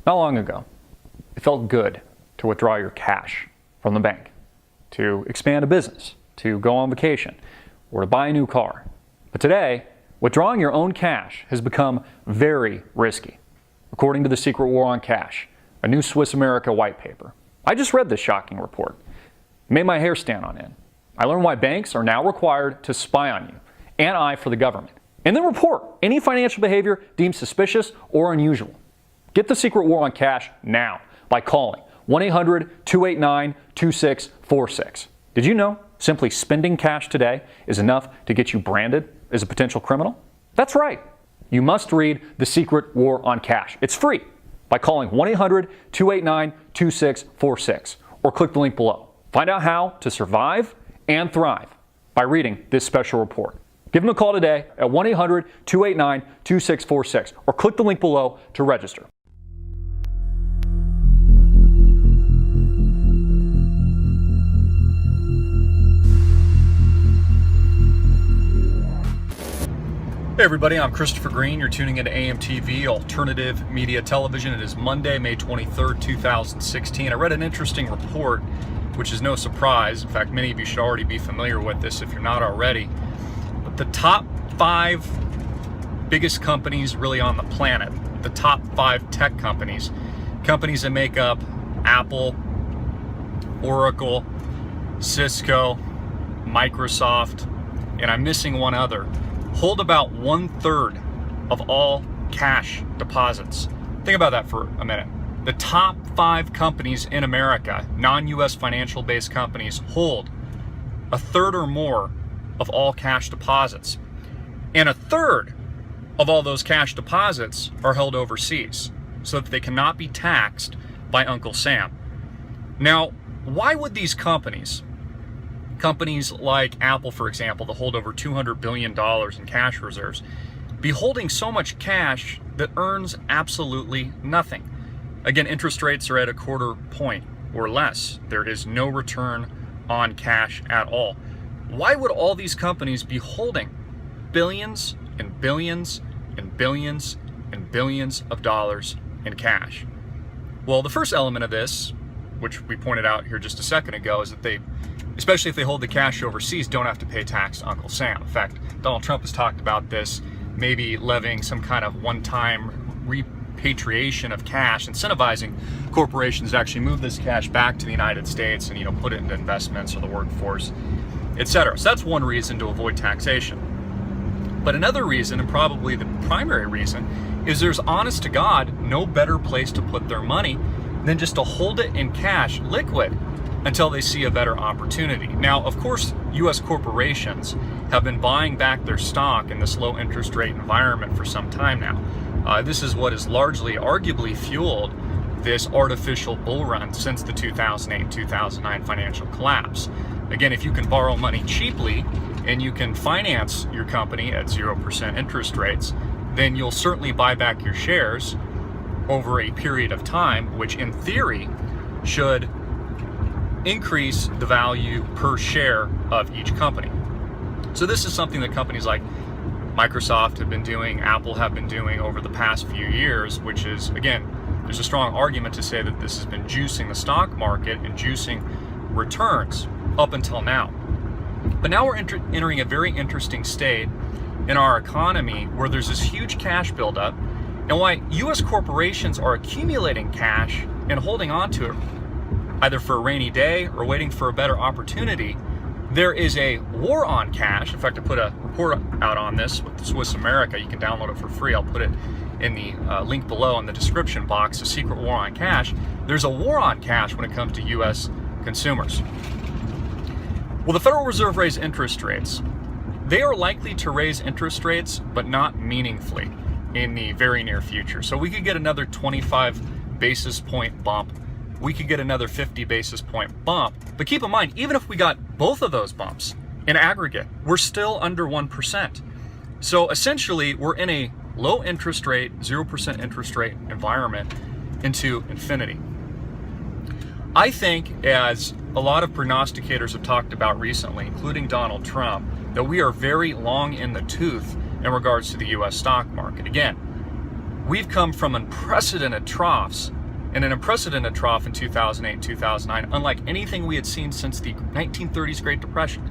Not long ago, it felt good to withdraw your cash from the bank, to expand a business, to go on vacation, or to buy a new car. But today, withdrawing your own cash has become very risky, according to the Secret War on Cash, a new Swiss America white paper. I just read this shocking report. It made my hair stand on end. I learned why banks are now required to spy on you and eye for the government, and then report any financial behavior deemed suspicious or unusual. Get the Secret War on Cash now by calling 1-800-289-2646. Did you know simply spending cash today is enough to get you branded as a potential criminal? That's right. You must read The Secret War on Cash. It's free by calling 1-800-289-2646 or click the link below. Find out how to survive and thrive by reading this special report. Give them a call today at 1-800-289-2646 or click the link below to register. Hey everybody, I'm Christopher Green. You're tuning into AMTV, Alternative Media Television. It is Monday, May 23rd, 2016. I read an interesting report, which is no surprise. In fact, many of you should already be familiar with this if you're not already. But the top 5 biggest companies really on the planet, the top 5 tech companies, companies that make up Apple, Oracle, Cisco, Microsoft, and I'm missing one other, hold about 1/3 of all cash deposits. Think about that for a minute. The top 5 companies in America, non-US financial based companies, hold 1/3 or more of all cash deposits. And 1/3 of all those cash deposits are held overseas so that they cannot be taxed by Uncle Sam. Now, why would these companies like Apple, for example, that hold over $200 billion in cash reserves, be holding so much cash that earns absolutely nothing? Again, interest rates are at 1/4 point or less. There is no return on cash at all. Why would all these companies be holding billions and billions and billions and billions of dollars in cash? Well, the first element of this, which we pointed out here just a second ago, is that they, especially if they hold the cash overseas, don't have to pay tax to Uncle Sam. In fact, Donald Trump has talked about this, maybe levying some kind of one-time repatriation of cash, incentivizing corporations to actually move this cash back to the United States and, put it into investments or the workforce, etc. So that's one reason to avoid taxation. But another reason, and probably the primary reason, is there's, honest to God, no better place to put their money than just to hold it in cash, liquid, until they see a better opportunity. Now, of course, U.S. corporations have been buying back their stock in this low interest rate environment for some time now. This is what has largely, arguably, fueled this artificial bull run since the 2008-2009 financial collapse. Again, if you can borrow money cheaply and you can finance your company at 0% interest rates, then you'll certainly buy back your shares over a period of time, which in theory should increase the value per share of each company. So this is something that companies like Microsoft have been doing, Apple have been doing over the past few years, which is, again, there's a strong argument to say that this has been juicing the stock market and juicing returns up until now. But now we're entering a very interesting state in our economy where there's this huge cash buildup, and why U.S. corporations are accumulating cash and holding on to it either for a rainy day or waiting for a better opportunity. There is a war on cash. In fact, I put a report out on this with Swiss America. You can download it for free. I'll put it in the link below in the description box, The Secret War on Cash. There's a war on cash when it comes to U.S. consumers. Will the Federal Reserve raise interest rates? They are likely to raise interest rates, but not meaningfully in the very near future. So we could get another 25 basis point bump. We could get another 50 basis point bump. But keep in mind, even if we got both of those bumps in aggregate, we're still under 1%. So essentially, we're in a low interest rate, 0% interest rate environment into infinity. I think, as a lot of prognosticators have talked about recently, including Donald Trump, that we are very long in the tooth in regards to the U.S. stock market. Again, we've come from unprecedented troughs, and an unprecedented trough in 2008 and 2009, unlike anything we had seen since the 1930s Great Depression.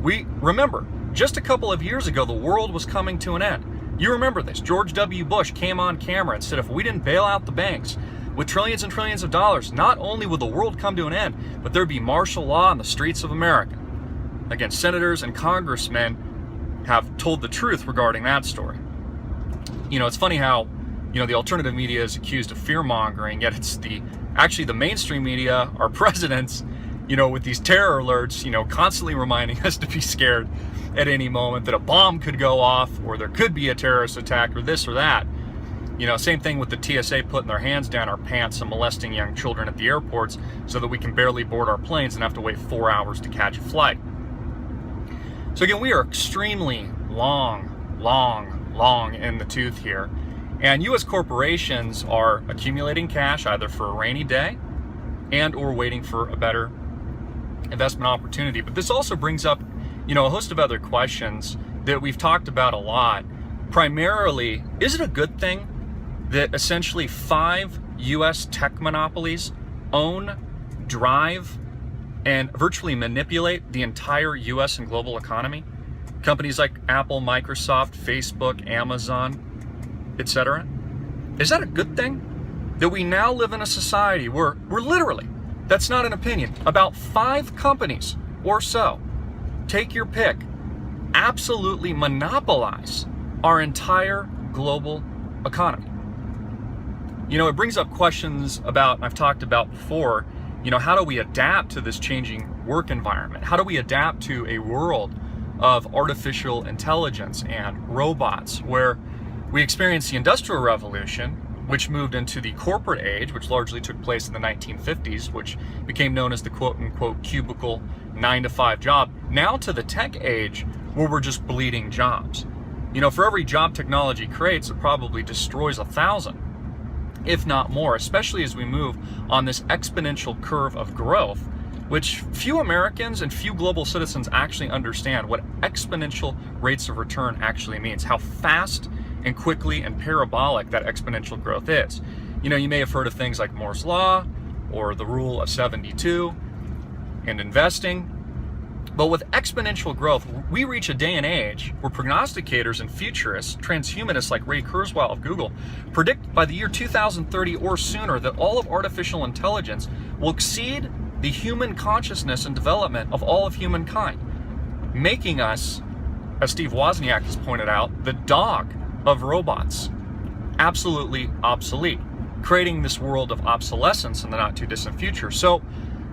We remember, just a couple of years ago, the world was coming to an end. You remember this. George W. Bush came on camera and said if we didn't bail out the banks with trillions and trillions of dollars, not only would the world come to an end, but there'd be martial law on the streets of America. Again, senators and congressmen have told the truth regarding that story. It's funny how, the alternative media is accused of fear-mongering, yet it's actually the mainstream media, our presidents, with these terror alerts, constantly reminding us to be scared at any moment that a bomb could go off or there could be a terrorist attack or this or that. Same thing with the TSA putting their hands down our pants and molesting young children at the airports so that we can barely board our planes and have to wait 4 hours to catch a flight. So again, we are extremely long in the tooth here. And U.S. corporations are accumulating cash either for a rainy day and or waiting for a better investment opportunity. But this also brings up, a host of other questions that we've talked about a lot. Primarily, is it a good thing that essentially 5 U.S. tech monopolies own, drive, and virtually manipulate the entire U.S. and global economy? Companies like Apple, Microsoft, Facebook, Amazon, etc. Is that a good thing? That we now live in a society where we're literally, that's not an opinion, about 5 companies or so, take your pick, absolutely monopolize our entire global economy. It brings up questions about, I've talked about before, how do we adapt to this changing work environment? How do we adapt to a world of artificial intelligence and robots where we experienced the Industrial Revolution, which moved into the corporate age, which largely took place in the 1950s, which became known as the quote-unquote cubicle 9-to-5 job, now to the tech age where we're just bleeding jobs. For every job technology creates, it probably destroys 1,000, if not more, especially as we move on this exponential curve of growth, which few Americans and few global citizens actually understand what exponential rates of return actually means, how fast and quickly and parabolic that exponential growth is. You may have heard of things like Moore's Law or the Rule of 72 in investing. But with exponential growth, we reach a day and age where prognosticators and futurists, transhumanists like Ray Kurzweil of Google, predict by the year 2030 or sooner that all of artificial intelligence will exceed the human consciousness and development of all of humankind, making us, as Steve Wozniak has pointed out, the dog of robots, absolutely obsolete, creating this world of obsolescence in the not too distant future. So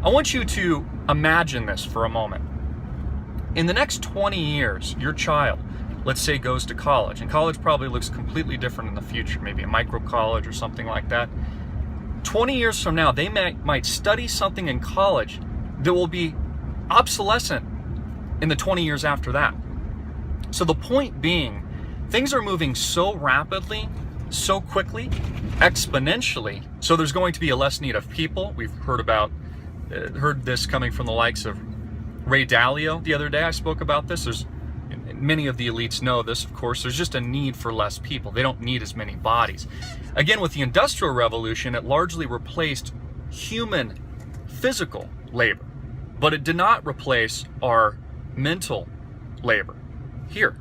I want you to imagine this for a moment. In the next 20 years, your child, let's say, goes to college, and college probably looks completely different in the future, maybe a micro college or something like that. 20 years from now, they might study something in college that will be obsolescent in the 20 years after that. So the point being, things are moving so rapidly, so quickly, exponentially, so there's going to be a less need of people. We've heard this coming from the likes of Ray Dalio the other day. I spoke about this. Many of the elites know this, of course. There's just a need for less people. They don't need as many bodies. Again, with the Industrial Revolution, it largely replaced human physical labor, but it did not replace our mental labor. Here,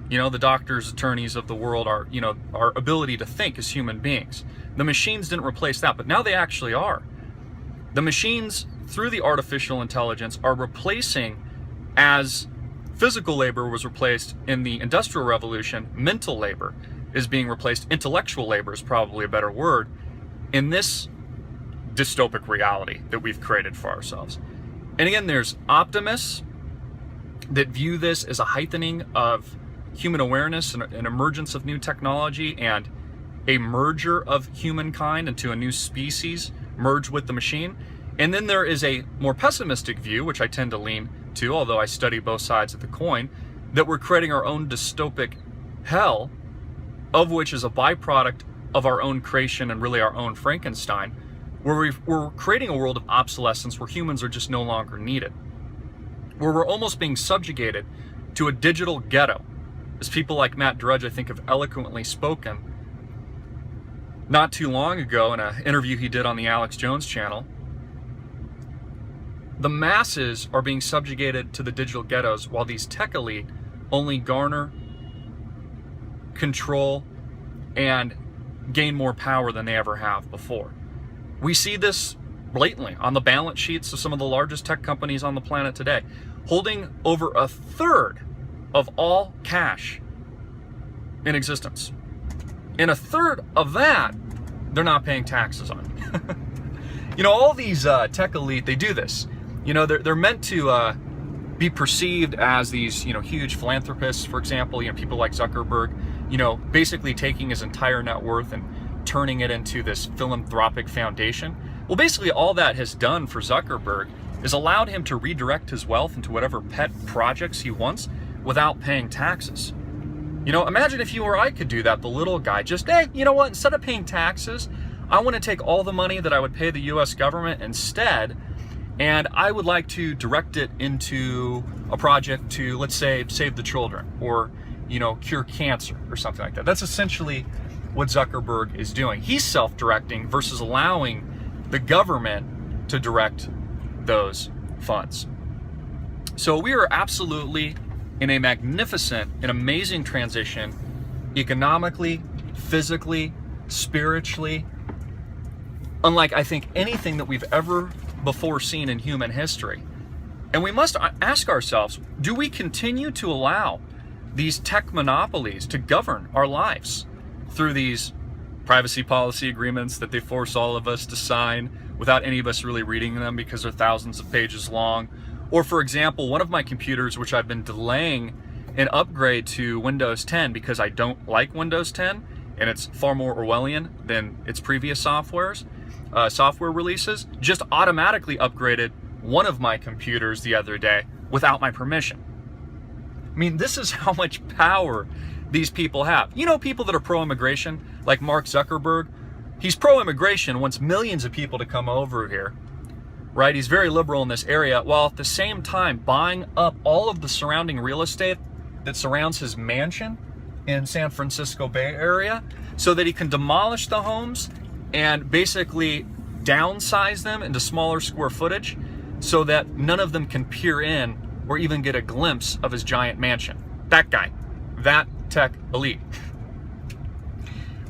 the doctors, attorneys of the world, our ability to think as human beings. The machines didn't replace that, but now they actually are. The machines, through the artificial intelligence, are replacing, as physical labor was replaced in the Industrial Revolution, mental labor is being replaced. Intellectual labor is probably a better word in this dystopic reality that we've created for ourselves. And again, there's optimists that view this as a heightening of human awareness and an emergence of new technology and a merger of humankind into a new species merged with the machine. And then there is a more pessimistic view, which I tend to lean to, although I study both sides of the coin, that we're creating our own dystopic hell, of which is a byproduct of our own creation and really our own Frankenstein, where we're creating a world of obsolescence where humans are just no longer needed, where we're almost being subjugated to a digital ghetto. As people like Matt Drudge, I think, have eloquently spoken, not too long ago in an interview he did on the Alex Jones channel. The masses are being subjugated to the digital ghettos while these tech elite only garner, control, and gain more power than they ever have before. We see this blatantly on the balance sheets of some of the largest tech companies on the planet today, holding over a third of all cash in existence. And a third of that, they're not paying taxes on. All these tech elite, they do this. They're meant to be perceived as these, huge philanthropists, for example, people like Zuckerberg, basically taking his entire net worth and turning it into this philanthropic foundation. Well, basically all that has done for Zuckerberg is allowed him to redirect his wealth into whatever pet projects he wants without paying taxes. Imagine if you or I could do that, the little guy, just, hey, you know what, instead of paying taxes, I want to take all the money that I would pay the US government instead, and I would like to direct it into a project to, let's say, save the children or, cure cancer or something like that. That's essentially what Zuckerberg is doing. He's self-directing versus allowing the government to direct those funds. So we are absolutely in a magnificent and amazing transition, economically, physically, spiritually, unlike I think anything that we've ever before seen in human history. And we must ask ourselves, do we continue to allow these tech monopolies to govern our lives through these privacy policy agreements that they force all of us to sign without any of us really reading them because they're thousands of pages long? Or for example, one of my computers, which I've been delaying an upgrade to Windows 10 because I don't like Windows 10 and it's far more Orwellian than its previous software releases, just automatically upgraded one of my computers the other day without my permission. I mean, this is how much power these people have. People that are pro-immigration, like Mark Zuckerberg, he's pro-immigration, wants millions of people to come over here, right? He's very liberal in this area, while at the same time buying up all of the surrounding real estate that surrounds his mansion in San Francisco Bay Area so that he can demolish the homes and basically downsize them into smaller square footage so that none of them can peer in or even get a glimpse of his giant mansion. That guy, that tech elite.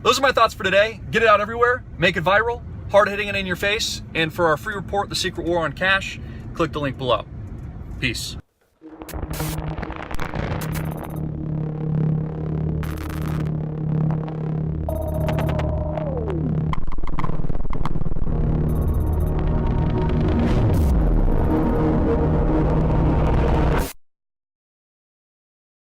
Those are my thoughts for today. Get it out everywhere, make it viral, hard-hitting and in your face. And for our free report, The Secret War on Cash, click the link below. Peace.